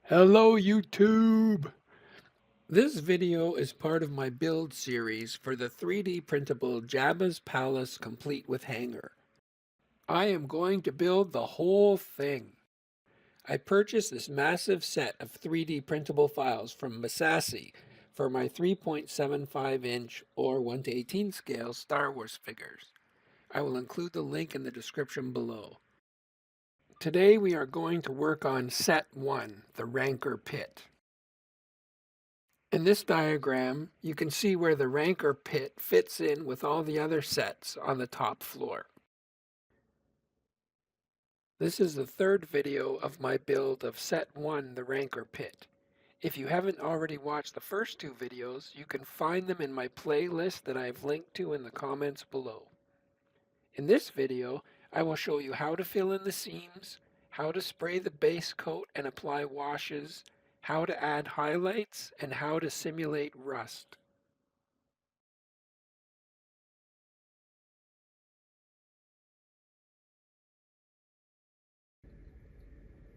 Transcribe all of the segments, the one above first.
Hello YouTube! This video is part of my build series for the 3D printable Jabba's Palace complete with hangar. I am going to build the whole thing. I purchased this massive set of 3D printable files from Massassi for my 3.75-inch or 1:18 scale Star Wars figures. I will include the link in the description below. Today we are going to work on Set 1, the Rancor Pit. In this diagram, you can see where the Rancor Pit fits in with all the other sets on the top floor. This is the third video of my build of Set 1, the Rancor Pit. If you haven't already watched the first two videos, you can find them in my playlist that I have linked to in the comments below. In this video, I will show you how to fill in the seams, how to spray the base coat and apply washes, how to add highlights, and how to simulate rust.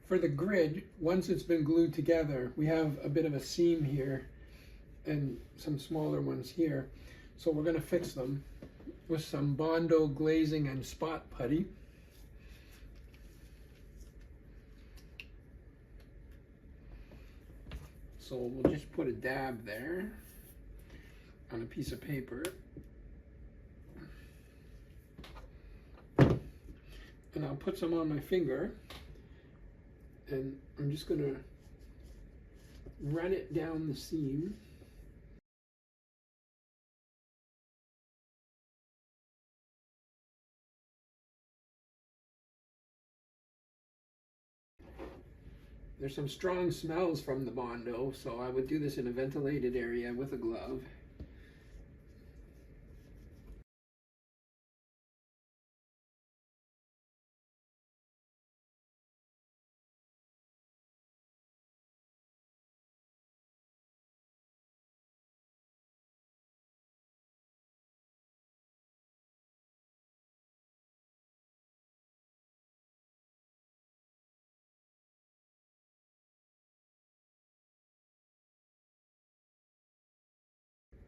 For the grid, once it's been glued together, we have a bit of a seam here and some smaller ones here. So we're going to fix them with some Bondo glazing and spot putty. So we'll just put a dab there on a piece of paper. And I'll put some on my finger. And I'm just going to run it down the seam. There's some strong smells from the Bondo, so I would do this in a ventilated area with a glove.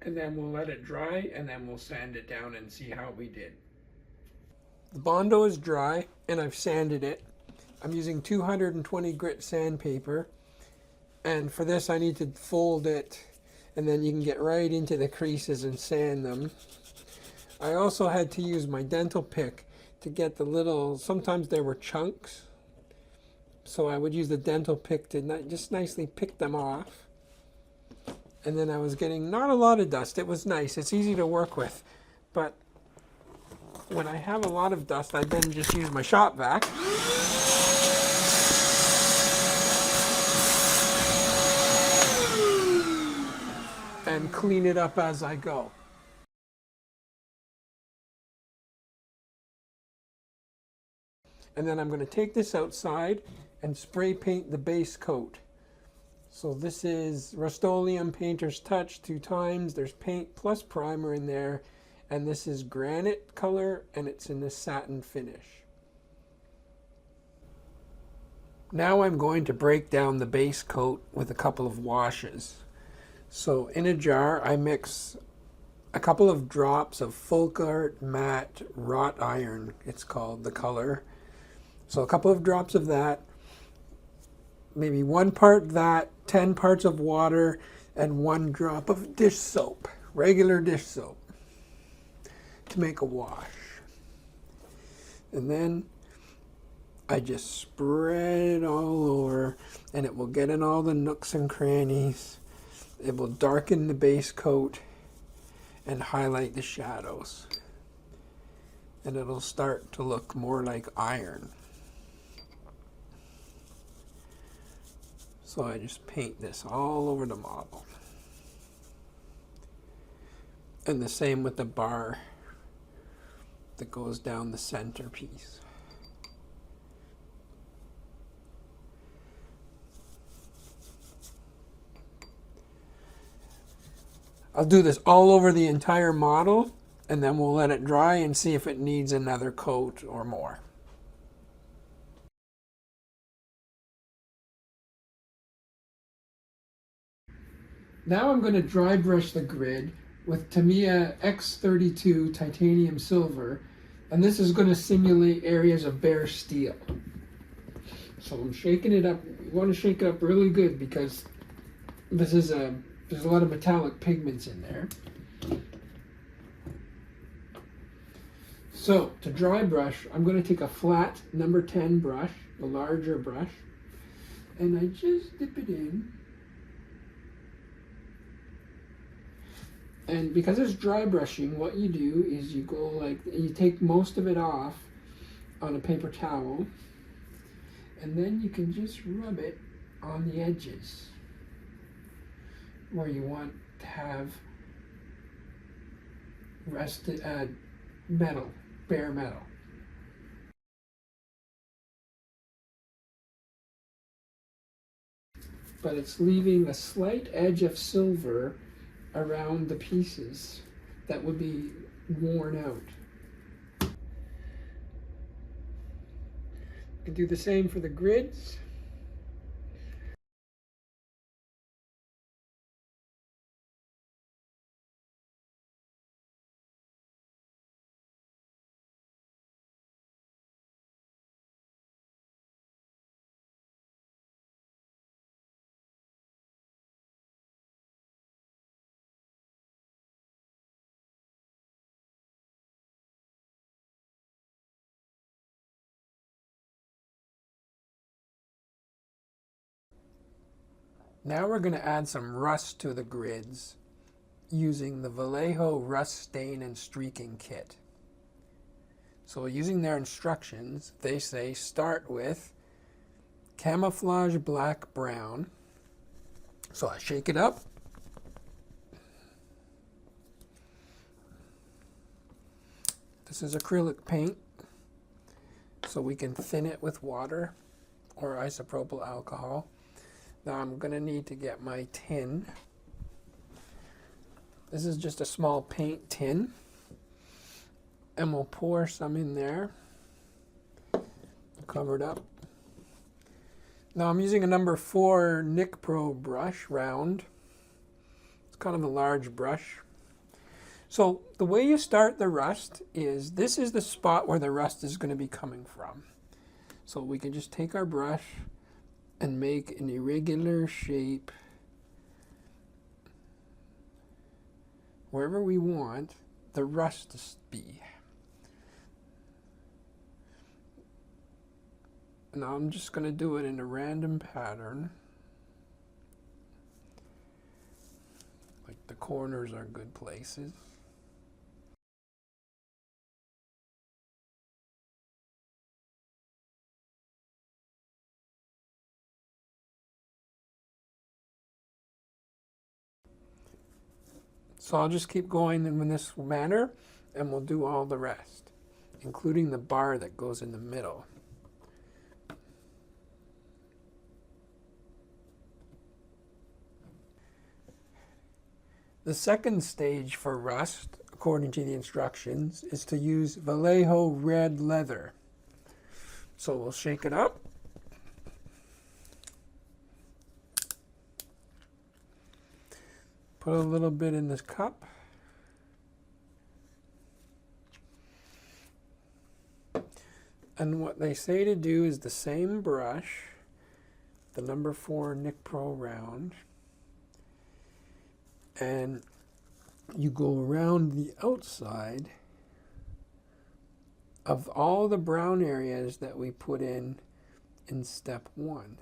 And then we'll let it dry, and then we'll sand it down and see how we did. The Bondo is dry, and I've sanded it. I'm using 220 grit sandpaper, and for this I need to fold it, and then you can get right into the creases and sand them. I also had to use my dental pick to get the little, sometimes there were chunks, so I would use the dental pick to just nicely pick them off. And then I was getting not a lot of dust. It was nice. It's easy to work with. But when I have a lot of dust, I then just use my shop vac. And clean it up as I go. And then I'm going to take this outside and spray paint the base coat. So this is Rust-Oleum Painter's Touch 2 times. There's paint plus primer in there. And this is granite color, and it's in this satin finish. Now I'm going to break down the base coat with a couple of washes. So in a jar, I mix a couple of drops of Folk Art Matte Wrought Iron, it's called, the color. So a couple of drops of that. Maybe 1 part that, 10 parts of water, and 1 drop of dish soap, regular dish soap, to make a wash. And then I just spread it all over, and it will get in all the nooks and crannies. It will darken the base coat and highlight the shadows. And it'll start to look more like iron. So I just paint this all over the model. And the same with the bar that goes down the centerpiece. I'll do this all over the entire model, and then we'll let it dry and see if it needs another coat or more. Now I'm going to dry brush the grid with Tamiya X32 titanium silver, and this is going to simulate areas of bare steel. So I'm shaking it up. You want to shake it up really good because there's a lot of metallic pigments in there. So to dry brush, I'm going to take a flat number 10 brush, the larger brush, and I just dip it in. And because it's dry brushing, what you do is you go like, you take most of it off on a paper towel, and then you can just rub it on the edges where you want to have rested metal, bare metal. But it's leaving a slight edge of silver around the pieces that would be worn out. You can do the same for the grids. Now we're going to add some rust to the grids using the Vallejo Rust Stain and Streaking Kit. So using their instructions, they say start with camouflage black brown. So I shake it up. This is acrylic paint, so we can thin it with water or isopropyl alcohol. Now I'm going to need to get my tin. This is just a small paint tin, and we'll pour some in there, covered up. Now I'm using a number 4 Nick Pro brush, round. It's kind of a large brush. So the way you start the rust is, this is the spot where the rust is going to be coming from. So we can just take our brush and make an irregular shape wherever we want the rust to be. Now I'm just going to do it in a random pattern. Like the corners are good places. So I'll just keep going in this manner, and we'll do all the rest, including the bar that goes in the middle. The second stage for rust, according to the instructions, is to use Vallejo red leather. So we'll shake it up. Put a little bit in this cup. And what they say to do is the same brush, the number 4 Nick Pro round, and you go around the outside of all the brown areas that we put in step 1.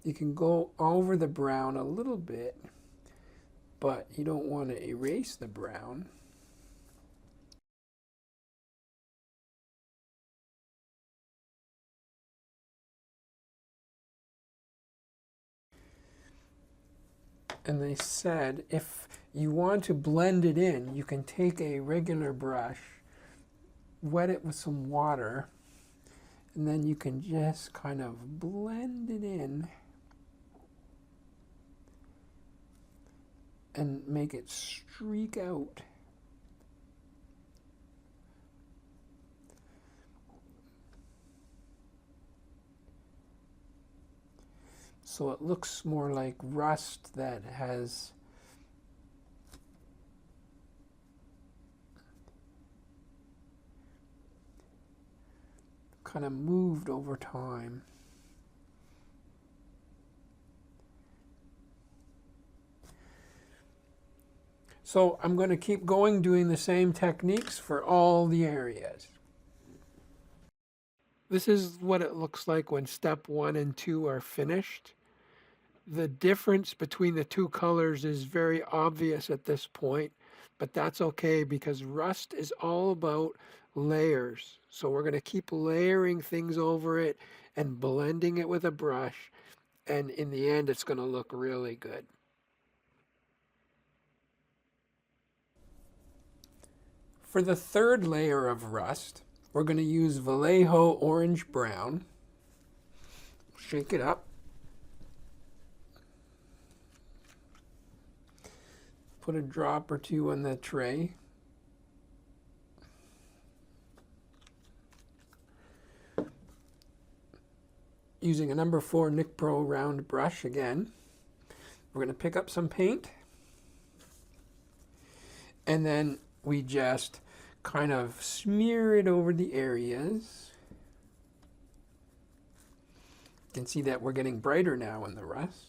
You can go over the brown a little bit, but you don't want to erase the brown. And they said if you want to blend it in, you can take a regular brush, wet it with some water, and then you can just kind of blend it in and make it streak out. So it looks more like rust that has kind of moved over time. So I'm going to keep going doing the same techniques for all the areas. This is what it looks like when step 1 and 2 are finished. The difference between the two colors is very obvious at this point, but that's okay because rust is all about layers. So we're going to keep layering things over it and blending it with a brush, and in the end it's going to look really good. For the third layer of rust, we're going to use Vallejo Orange Brown. Shake it up. Put a drop or two on the tray. Using a number 4 Nick Pro round brush again. We're going to pick up some paint. And then we just kind of smear it over the areas. You can see that we're getting brighter now in the rust.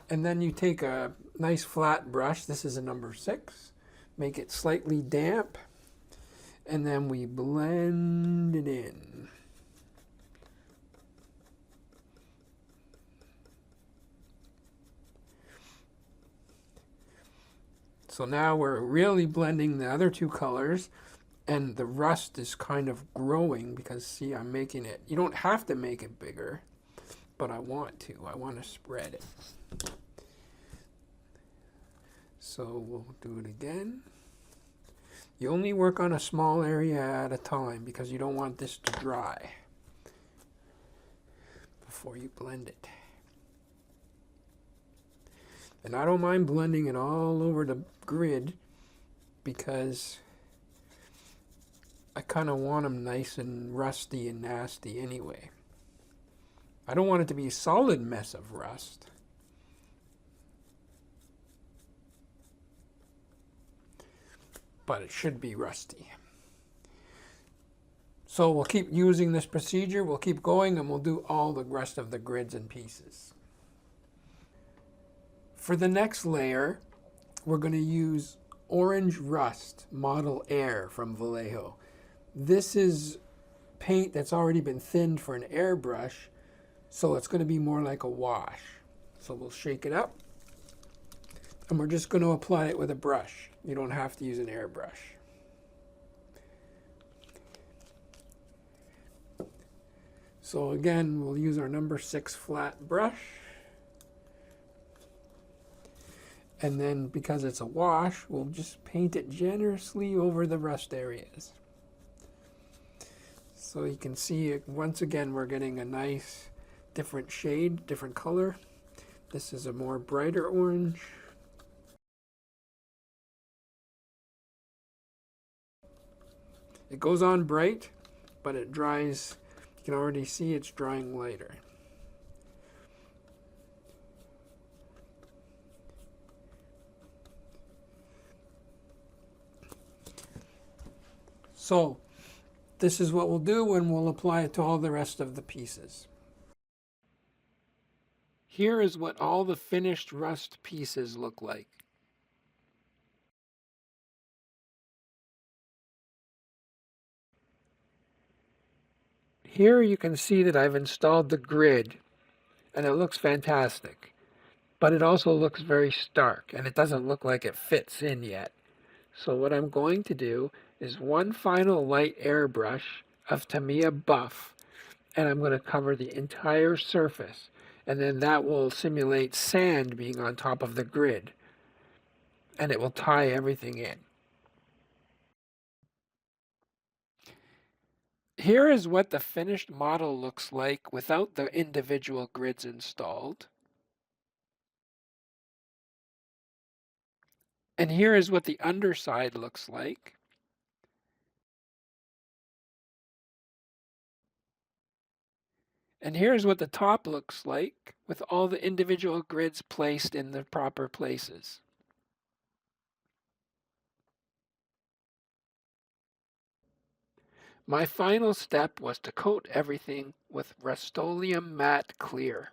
And then you take a nice flat brush, this is a number 6, make it slightly damp, and then we blend it in. So now we're really blending the other two colors, and the rust is kind of growing because, see, I'm making it. You don't have to make it bigger, but I want to. I want to spread it. So we'll do it again. You only work on a small area at a time because you don't want this to dry before you blend it. And I don't mind blending it all over the grid because I kind of want them nice and rusty and nasty anyway. I don't want it to be a solid mess of rust. But it should be rusty. So we'll keep using this procedure, we'll keep going, and we'll do all the rest of the grids and pieces. For the next layer, we're going to use Orange Rust Model Air from Vallejo. This is paint that's already been thinned for an airbrush, so it's going to be more like a wash. So we'll shake it up, and we're just going to apply it with a brush. You don't have to use an airbrush. So again, we'll use our number 6 flat brush. And then because it's a wash, we'll just paint it generously over the rust areas. So you can see, once again, we're getting a nice different shade, different color. This is a more brighter orange. It goes on bright, but it dries. You can already see it's drying lighter. So this is what we'll do, and we'll apply it to all the rest of the pieces. Here is what all the finished rust pieces look like. Here you can see that I've installed the grid, and it looks fantastic. But it also looks very stark, and it doesn't look like it fits in yet. So what I'm going to do is one final light airbrush of Tamiya Buff, and I'm going to cover the entire surface, and then that will simulate sand being on top of the grid, and it will tie everything in. Here is what the finished model looks like without the individual grids installed. And here is what the underside looks like. And here's what the top looks like with all the individual grids placed in the proper places. My final step was to coat everything with Rust-Oleum Matte Clear.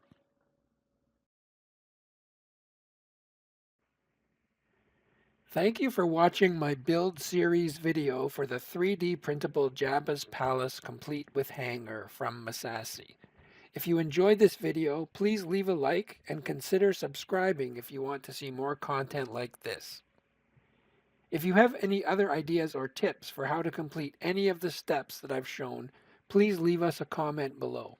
Thank you for watching my build series video for the 3D printable Jabba's Palace complete with hanger from Massassi. If you enjoyed this video, please leave a like and consider subscribing if you want to see more content like this. If you have any other ideas or tips for how to complete any of the steps that I've shown, please leave us a comment below.